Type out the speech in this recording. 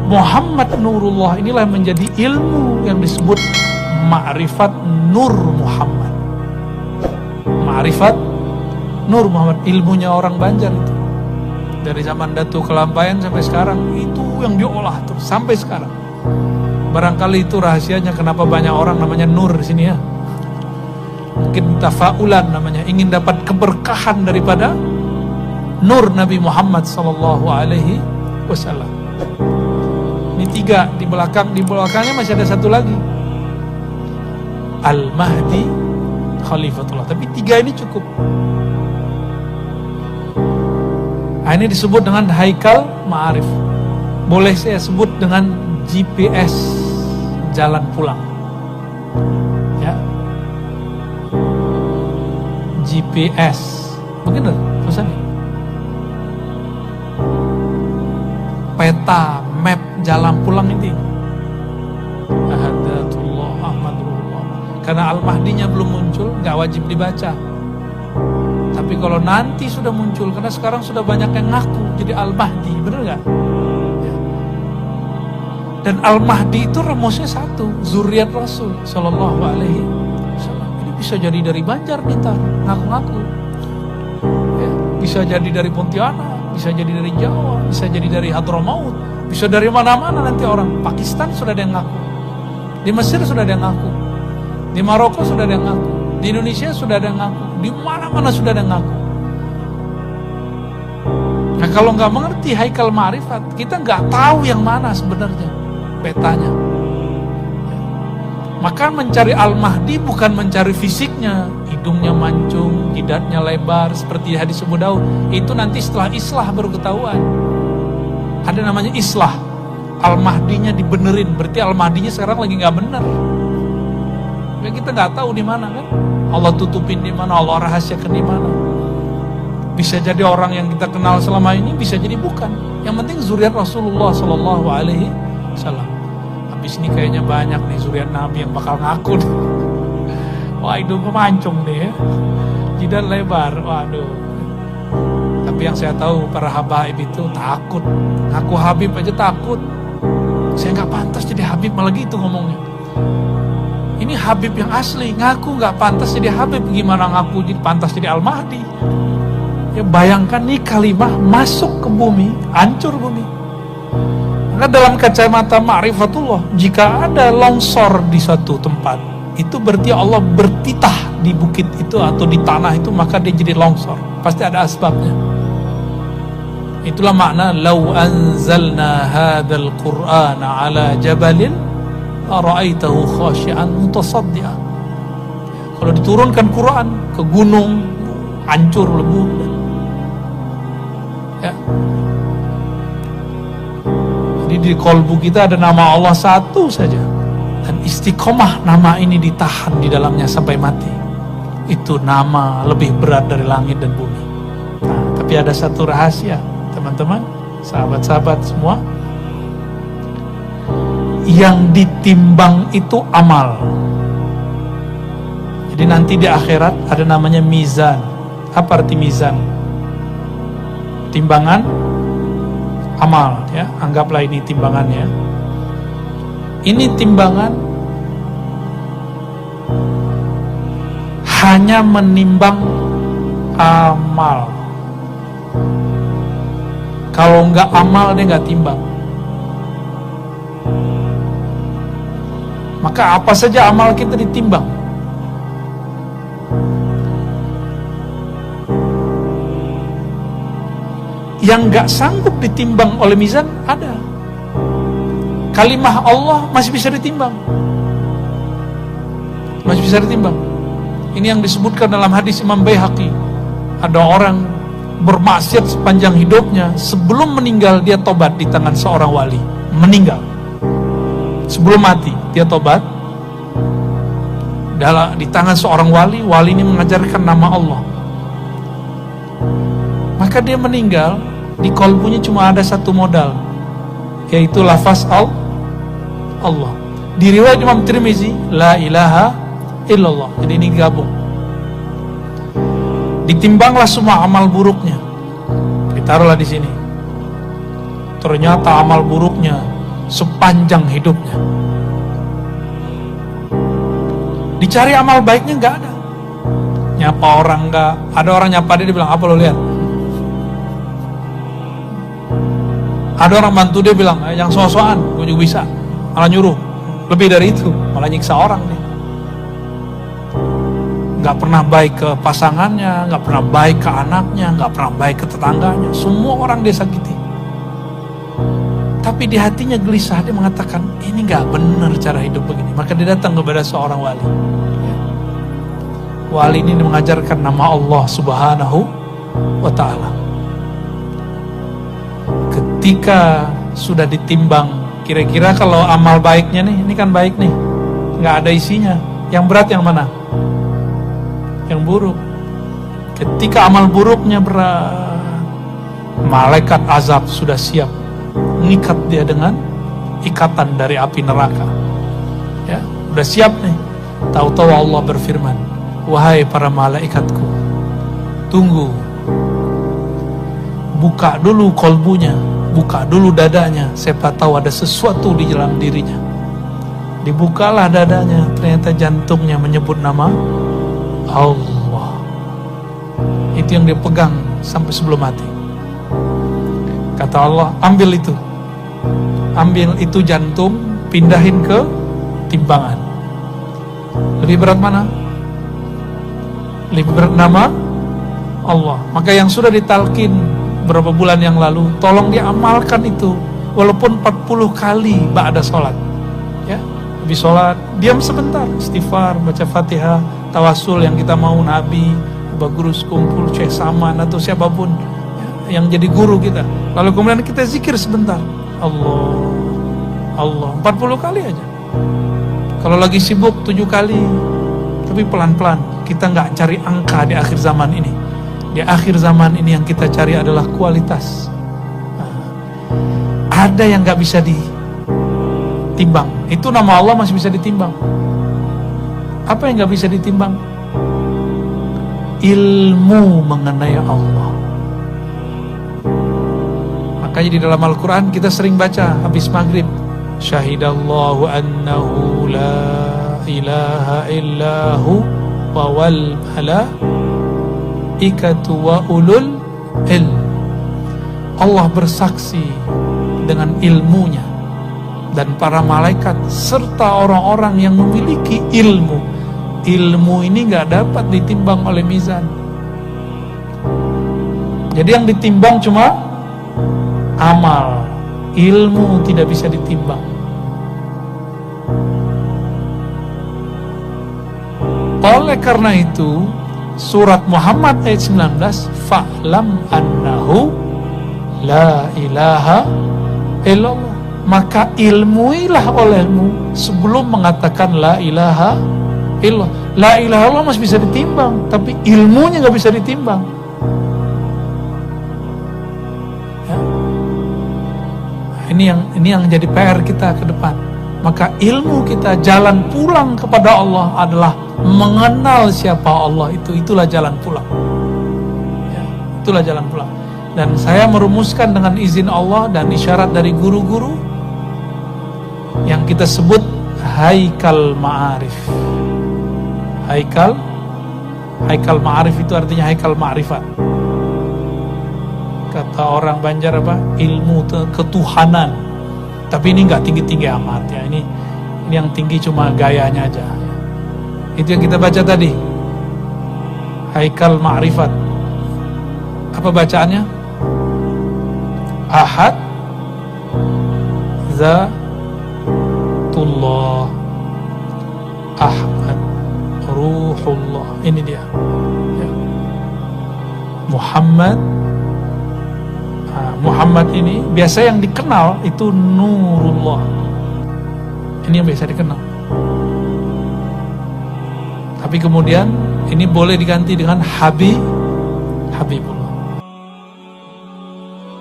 Muhammad Nurullah inilah menjadi ilmu yang disebut ma'rifat Nur Muhammad. Ma'rifat Nur Muhammad, ilmunya orang Banjar itu. Dari zaman Datu Kelampaian sampai sekarang, itu yang diolah terus sampai sekarang. Barangkali itu rahasianya kenapa banyak orang namanya Nur di sini ya. Mungkin tafaulan namanya, ingin dapat keberkahan daripada Nur Nabi Muhammad sallallahu alaihi wasallam. Ini 3 di belakangnya masih ada satu lagi. Al-Mahdi Khalifatullah. Tapi 3 ini cukup. Nah, ini disebut dengan Haikal Ma'arif. Boleh saya sebut dengan GPS jalan pulang. Ya. GPS. Mungkin tulisannya. Peta, map jalan pulang ini. Ahadatullah Ahmadullah. Karena Al-Mahdinya belum muncul, nggak wajib dibaca. Tapi kalau nanti sudah muncul, karena sekarang sudah banyak yang ngaku jadi Al-Mahdi, bener nggak? Ya. Dan Al-Mahdi itu rumusnya satu, zuriat Rasul Sallallahu Alaihi Wasallam. Ini bisa jadi dari Banjar ntar, ngaku-ngaku. Ya. Bisa jadi dari Pontianak, bisa jadi dari Jawa, bisa jadi dari Hadramaut, bisa dari mana-mana nanti orang. Pakistan sudah ada yang ngaku, di Mesir sudah ada yang ngaku, di Maroko sudah ada yang ngaku, di Indonesia sudah ada yang ngaku, di mana-mana sudah ada yang ngaku. Nah, kalau nggak mengerti Haikal Ma'rifat, kita nggak tahu yang mana sebenarnya petanya. Maka mencari Al-Mahdi bukan mencari fisiknya, hidungnya mancung, jidatnya lebar seperti hadis Abu Daud. Itu nanti setelah islah baru ketahuan. Ada namanya islah. Al-Mahdinya dibenerin, berarti Al-Mahdinya sekarang lagi nggak bener. Ya, kita nggak tahu di mana kan? Allah tutupin di mana, Allah rahasiakan di mana. Bisa jadi orang yang kita kenal selama ini, bisa jadi bukan. Yang penting zuriat Rasulullah Sallallahu Alaihi Wasallam. Habis ini kayaknya banyak nih zuriat Nabi yang bakal ngaku. Wah, hidungnya mancung deh ya. Jidat lebar, waduh. Tapi yang saya tahu para habaib itu takut. Ngaku Habib aja takut. Saya nggak pantas jadi Habib, malah gitu ngomongnya. Ini Habib yang asli, ngaku nggak pantas jadi Habib, gimana ngaku jadi pantas jadi Al-Mahdi? Ya bayangkan nih kalimah masuk ke bumi, hancur bumi. Maka dalam kacamata ma'rifatullah, jika ada longsor di suatu tempat, itu berarti Allah bertitah di bukit itu atau di tanah itu, maka dia jadi longsor. Pasti ada asbabnya. Itulah makna lau anzalna hadzal qur'ana ala jabalin ara'aitahu khashi'an mutasaddian. Kalau diturunkan Quran ke gunung, hancur lebur. Ya. Jadi di kolbu kita ada nama Allah satu saja, dan istiqomah nama ini ditahan di dalamnya sampai mati. Itu nama lebih berat dari langit dan bumi. Nah, tapi ada satu rahasia, teman-teman, sahabat-sahabat semua. Yang ditimbang itu amal. Jadi nanti di akhirat ada namanya mizan. Apa arti mizan? Timbangan amal, ya. Anggaplah ini timbangannya. Ini timbangan hanya menimbang amal. Kalau nggak amal dia nggak timbang. Maka apa saja amal kita ditimbang. Yang gak sanggup ditimbang oleh mizan ada. Kalimah Allah masih bisa ditimbang. Masih bisa ditimbang. Ini yang disebutkan dalam hadis Imam Baihaqi. Ada orang bermaksiat sepanjang hidupnya, sebelum meninggal dia tobat di tangan seorang wali. Meninggal. Sebelum mati dia tobat di tangan seorang wali. Wali ini mengajarkan nama Allah. Maka dia meninggal, di kolbunya cuma ada satu modal, yaitu lafaz Allah. Di riwayat Imam Tirmizi, la ilaha illallah. Jadi ini gabung. Ditimbanglah semua amal buruknya, ditaruhlah di sini. Ternyata amal buruknya sepanjang hidupnya. Dicari amal baiknya nggak ada. Nyapa orang nggak, ada orang nyapa dia bilang, apa lo lihat? Ada orang bantu dia bilang, yang so-soan, gue juga bisa. Malah nyuruh, lebih dari itu, malah nyiksa orang nih. Nggak pernah baik ke pasangannya, nggak pernah baik ke anaknya, nggak pernah baik ke tetangganya. Semua orang dia sakiti. Tapi di hatinya gelisah, dia mengatakan, ini nggak benar cara hidup begini. Maka dia datang kepada seorang wali. Wali ini mengajarkan nama Allah Subhanahu wa ta'ala. Ketika sudah ditimbang, kira-kira kalau amal baiknya nih, ini kan baik nih, nggak ada isinya. Yang berat yang mana? Yang buruk. Ketika amal buruknya berat, malaikat azab sudah siap mengikat dia dengan ikatan dari api neraka. Ya, udah siap nih. Tahu-tahu Allah berfirman, wahai para malaikatku, tunggu, buka dulu kolbunya, buka dulu dadanya, siapa tahu ada sesuatu di dalam dirinya. Dibukalah dadanya, ternyata jantungnya menyebut nama Allah. Itu yang dia pegang sampai sebelum mati. Kata Allah, ambil itu jantung, pindahin ke timbangan. Lebih berat mana? Lebih berat nama Allah. Maka yang sudah ditalkin berapa bulan yang lalu, tolong diamalkan itu, walaupun 40 kali ba'da sholat. Ya, habis sholat, diam sebentar, istighfar, baca Fatihah, tawasul yang kita mau, Nabi, Abah Guru Sekumpul, Syekh Saman atau siapapun ya, yang jadi guru kita. Lalu kemudian kita zikir sebentar, Allah, Allah, 40 kali aja. Kalau lagi sibuk 7 kali, tapi pelan-pelan. Kita nggak cari angka di akhir zaman ini. Di akhir zaman ini yang kita cari adalah kualitas. Ada yang nggak bisa ditimbang. Itu nama Allah masih bisa ditimbang. Apa yang nggak bisa ditimbang? Ilmu mengenai Allah. Makanya di dalam Al-Quran kita sering baca habis maghrib, Syahidallahu annahu la ilaha illahu wa wal malaikatu wa ulul ilm. Allah bersaksi dengan ilmunya dan para malaikat serta orang-orang yang memiliki ilmu. Ilmu ini gak dapat ditimbang oleh mizan. Jadi yang ditimbang cuma amal. Ilmu tidak bisa ditimbang. Oleh karena itu, surat Muhammad ayat 19, fa'lam annahu la ilaha illallah. Maka ilmuilah olehmu sebelum mengatakan la ilaha illallah. La ilaha illallah masih bisa ditimbang, tapi ilmunya gak bisa ditimbang. Ya. Ini yang jadi PR kita ke depan. Maka ilmu kita, jalan pulang kepada Allah adalah mengenal siapa Allah itu. Itulah jalan pulang. Ya, itulah jalan pulang. Dan saya merumuskan dengan izin Allah dan isyarat dari guru-guru yang kita sebut haikal ma'arif. Haikal ma'arif itu artinya haikal ma'rifat. Kata orang Banjar apa? Ilmu ketuhanan. Tapi ini nggak tinggi-tinggi amat ya. Ini yang tinggi cuma gayanya aja. Itu yang kita baca tadi. Haikal ma'rifat. Apa bacaannya? Ahad, Zatullah, Ahmad, Ruhullah. Ini dia ya. Muhammad ini biasa yang dikenal itu Nurullah. Ini yang biasa dikenal. Tapi kemudian ini boleh diganti dengan Habibullah.